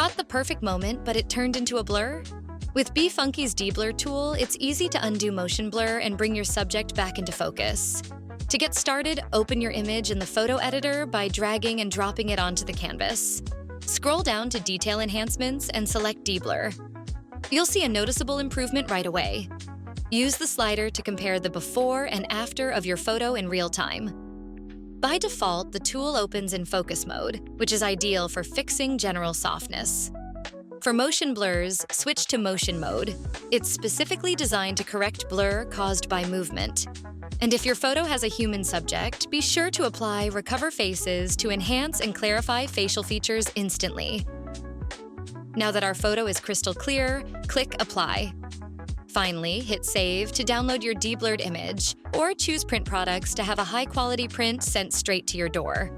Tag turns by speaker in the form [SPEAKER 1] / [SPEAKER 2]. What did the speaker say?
[SPEAKER 1] Caught the perfect moment, but it turned into a blur? With BeFunky's Deblur tool, it's easy to undo motion blur and bring your subject back into focus. To get started, open your image in the photo editor by dragging and dropping it onto the canvas. Scroll down to Detail Enhancements and select Deblur. You'll see a noticeable improvement right away. Use the slider to compare the before and after of your photo in real time. By default, the tool opens in focus mode, which is ideal for fixing general softness. For motion blurs, switch to motion mode. It's specifically designed to correct blur caused by movement. And if your photo has a human subject, be sure to apply Recover Faces to enhance and clarify facial features instantly. Now that our photo is crystal clear, click Apply. Finally, hit Save to download your deblurred image, or choose print products to have a high-quality print sent straight to your door.